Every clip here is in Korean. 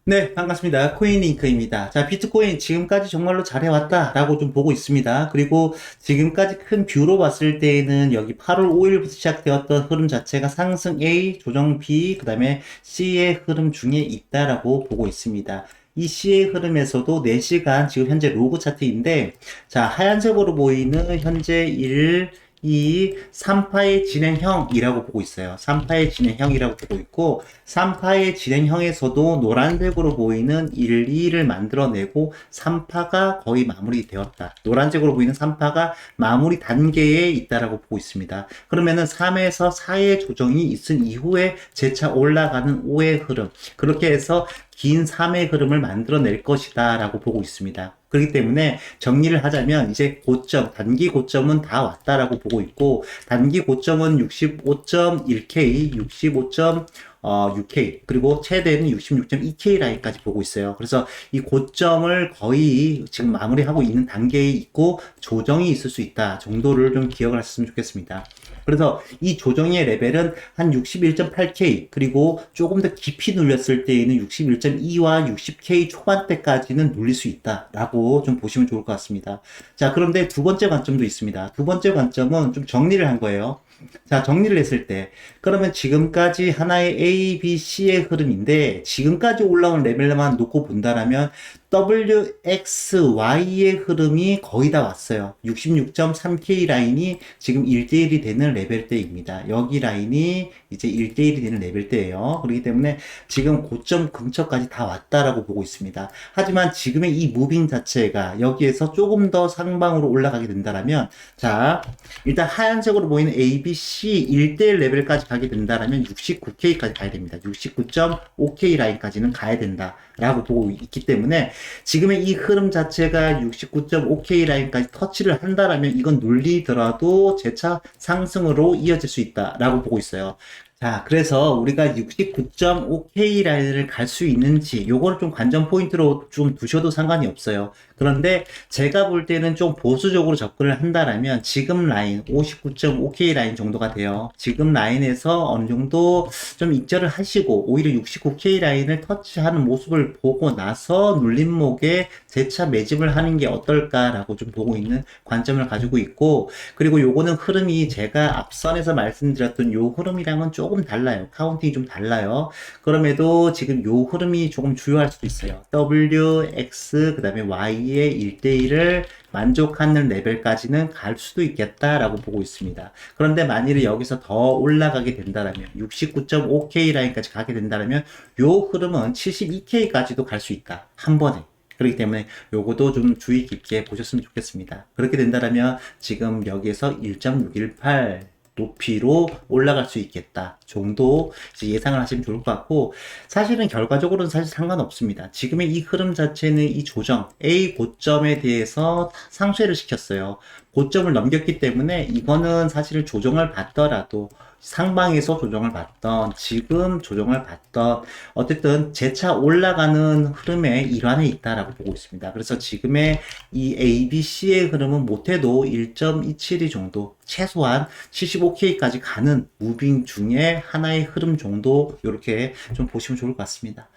네, 반갑습니다. 코인링크입니다. 자, 비트코인 지금까지 정말로 잘해왔다라고 좀 보고 있습니다. 그리고 지금까지 큰 뷰로 봤을 때에는 여기 8월 5일부터 시작되었던 흐름 자체가 상승 A, 조정 B, 그 다음에 C의 흐름 중에 있다라고 보고 있습니다. 이 C의 흐름에서도 4시간 지금 현재 로그 차트인데, 자, 하얀색으로 보이는 현재 1, 이 3파의 진행형이라고 보고 있어요. 3파의 진행형이라고 보고 있고 3파의 진행형에서도 노란색으로 보이는 1, 2를 만들어내고 3파가 거의 마무리되었다. 노란색으로 보이는 3파가 마무리 단계에 있다라고 보고 있습니다. 그러면은 3에서 4의 조정이 있은 이후에 재차 올라가는 5의 흐름, 그렇게 해서 긴 3의 흐름을 만들어낼 것이다 라고 보고 있습니다. 그렇기 때문에 정리를 하자면 이제 고점, 단기 고점은 다 왔다라고 보고 있고 단기 고점은 65.1K, 65.6K 그리고 최대는 66.2K 라인까지 보고 있어요. 그래서 이 고점을 거의 지금 마무리하고 있는 단계에 있고 조정이 있을 수 있다 정도를 좀 기억을 하셨으면 좋겠습니다. 그래서 이 조정의 레벨은 한 61.8K 그리고 조금 더 깊이 눌렸을 때에는 61.2와 60K 초반대까지는 눌릴 수 있다라고 좀 보시면 좋을 것 같습니다. 자, 그런데 두 번째 관점도 있습니다. 두 번째 관점은 좀 정리를 한 거예요. 자, 정리를 했을 때 그러면 지금까지 하나의 A, B, C의 흐름인데 지금까지 올라온 레벨만 놓고 본다라면 W, X, Y의 흐름이 거의 다 왔어요. 66.3K 라인이 지금 1대1이 되는 레벨대입니다. 여기 라인이 이제 1대1이 되는 레벨대예요. 그렇기 때문에 지금 고점 근처까지 다 왔다라고 보고 있습니다. 하지만 지금의 이 무빙 자체가 여기에서 조금 더 상방으로 올라가게 된다라면 자, 일단 하얀색으로 보이는 A, B, C 1대1 레벨까지 가게 된다라면 69K까지 가야 됩니다. 69.5K 라인까지는 가야 된다라고 보고 있기 때문에 지금의 이 흐름 자체가 69.5K 라인까지 터치를 한다라면 이건 눌리더라도 재차 상승으로 이어질 수 있다라고 보고 있어요. 자, 그래서 우리가 69.5K 라인을 갈 수 있는지 요거를 좀 관전 포인트로 좀 두셔도 상관이 없어요. 그런데 제가 볼 때는 좀 보수적으로 접근을 한다라면 지금 라인 59.5K 라인 정도가 돼요. 지금 라인에서 어느 정도 좀 익절을 하시고 오히려 69K 라인을 터치하는 모습을 보고 나서 눌림목에 재차 매집을 하는 게 어떨까라고 좀 보고 있는 관점을 가지고 있고 그리고 요거는 흐름이 제가 앞선에서 말씀드렸던 요 흐름이랑은 조금 달라요. 카운팅이 좀 달라요. 그럼에도 지금 요 흐름이 조금 주요할 수도 있어요. W, X, 그 다음에 Y의 1대1을 만족하는 레벨까지는 갈 수도 있겠다라고 보고 있습니다. 그런데 만일에 여기서 더 올라가게 된다면 69.5K 라인까지 가게 된다면 요 흐름은 72K까지도 갈 수 있다. 한 번에. 그렇기 때문에 요것도 좀 주의 깊게 보셨으면 좋겠습니다. 그렇게 된다면 지금 여기에서 1.618 높이로 올라갈 수 있겠다 정도 예상을 하시면 좋을 것 같고 사실은 결과적으로는 사실 상관없습니다. 지금의 이 흐름 자체는 이 조정 A 고점에 대해서 상쇄를 시켰어요. 고점을 넘겼기 때문에 이거는 사실 조정을 받더라도 상방에서 조정을 받던 지금 조정을 받던 어쨌든 재차 올라가는 흐름의 일환에 있다라고 보고 있습니다. 그래서 지금의 이 A, B, C의 흐름은 못해도 1.272 정도 최소한 75K까지 가는 무빙 중에 하나의 흐름 정도 이렇게 좀 보시면 좋을 것 같습니다.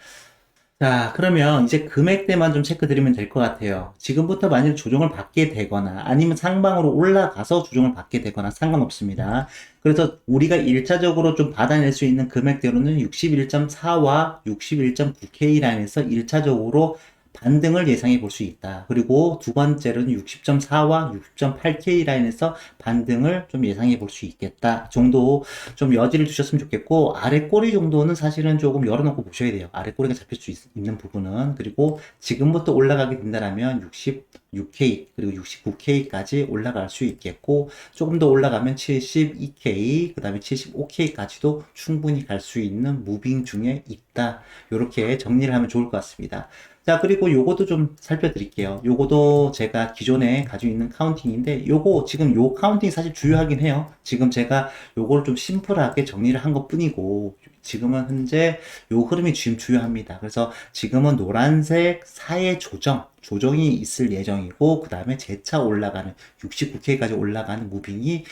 자, 그러면 이제 금액대만 좀 체크 드리면 될 것 같아요. 지금부터 만일 조정을 받게 되거나 아니면 상방으로 올라가서 조정을 받게 되거나 상관없습니다. 그래서 우리가 1차적으로 좀 받아낼 수 있는 금액대로는 61.4와 61.9K 라인에서 1차적으로 반등을 예상해 볼 수 있다. 그리고 두 번째로는 60.4와 60.8K 라인에서 반등을 좀 예상해 볼 수 있겠다. 정도 좀 여지를 두셨으면 좋겠고, 아래 꼬리 정도는 사실은 조금 열어놓고 보셔야 돼요. 아래 꼬리가 잡힐 수 있는 부분은. 그리고 지금부터 올라가게 된다면 66K, 그리고 69K까지 올라갈 수 있겠고, 조금 더 올라가면 72K, 그 다음에 75K까지도 충분히 갈 수 있는 무빙 중에 있다. 이렇게 정리를 하면 좋을 것 같습니다. 자, 그리고 요것도 좀 살펴드릴게요. 요것도 제가 기존에 가지고 있는 카운팅인데, 요거 지금 요 카운팅이 사실 주요하긴 해요. 지금 제가 요거를 좀 심플하게 정리를 한 것 뿐이고, 지금은 현재 요 흐름이 지금 주요합니다. 그래서 지금은 노란색 사의 조정이 있을 예정이고, 그 다음에 재차 올라가는 69K까지 올라가는 무빙이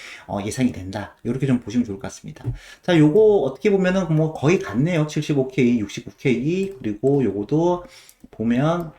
예상이 된다. 이렇게 좀 보시면 좋을 것 같습니다. 자, 요거 어떻게 보면은 뭐 거의 같네요. 75K, 69K, 그리고 요거도 보면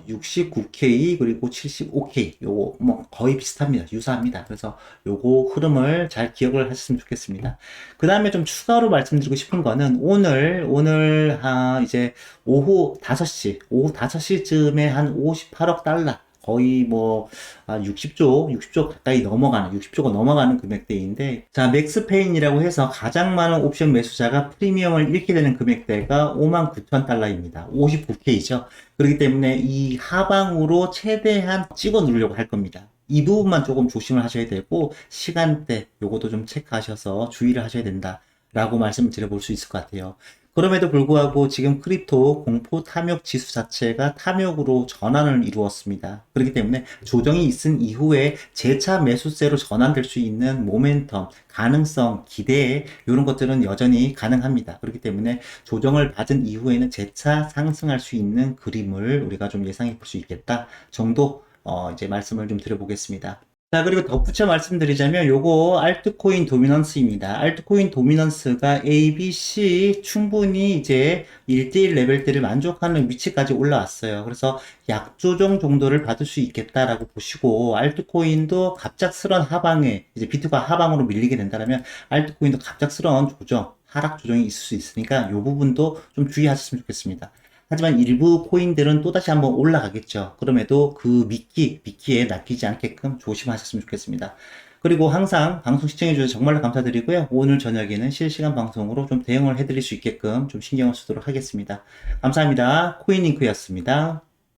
69K 그리고 75K 요거 뭐 거의 비슷합니다. 유사합니다. 그래서 요거 흐름을 잘 기억을 하셨으면 좋겠습니다. 그 다음에 좀 추가로 말씀드리고 싶은 거는 오늘 이제 오후 5시쯤에 한 58억 달러 거의 뭐 60조 가까이 넘어가는 60조가 넘어가는 금액대인데, 자, 맥스페인이라고 해서 가장 많은 옵션 매수자가 프리미엄을 잃게 되는 금액대가 59,000달러입니다. 59K죠. 그렇기 때문에 이 하방으로 최대한 찍어 누르려고 할 겁니다. 이 부분만 조금 조심을 하셔야 되고, 시간대 요것도 좀 체크하셔서 주의를 하셔야 된다 라고 말씀을 드려볼 수 있을 것 같아요. 그럼에도 불구하고 지금 크립토 공포 탐욕 지수 자체가 탐욕으로 전환을 이루었습니다. 그렇기 때문에 조정이 있은 이후에 재차 매수세로 전환될 수 있는 모멘텀, 가능성, 기대 이런 것들은 여전히 가능합니다. 그렇기 때문에 조정을 받은 이후에는 재차 상승할 수 있는 그림을 우리가 좀 예상해 볼 수 있겠다 정도 이제 말씀을 좀 드려보겠습니다. 자, 그리고 덧붙여 말씀드리자면 요거 알트코인 도미넌스입니다. 알트코인 도미넌스가 A, B, C 충분히 이제 1대1 레벨대를 만족하는 위치까지 올라왔어요. 그래서 약조정 정도를 받을 수 있겠다라고 보시고, 알트코인도 갑작스런 하방에 이제 비트가 하방으로 밀리게 된다면 알트코인도 갑작스런 조정, 하락 조정이 있을 수 있으니까 요 부분도 좀 주의하셨으면 좋겠습니다. 하지만 일부 코인들은 또다시 한번 올라가겠죠. 그럼에도 그 미끼에 낚이지 않게끔 조심하셨으면 좋겠습니다. 그리고 항상 방송 시청해주셔서 정말로 감사드리고요. 오늘 저녁에는 실시간 방송으로 좀 대응을 해드릴 수 있게끔 좀 신경을 쓰도록 하겠습니다. 감사합니다. 코인링크였습니다.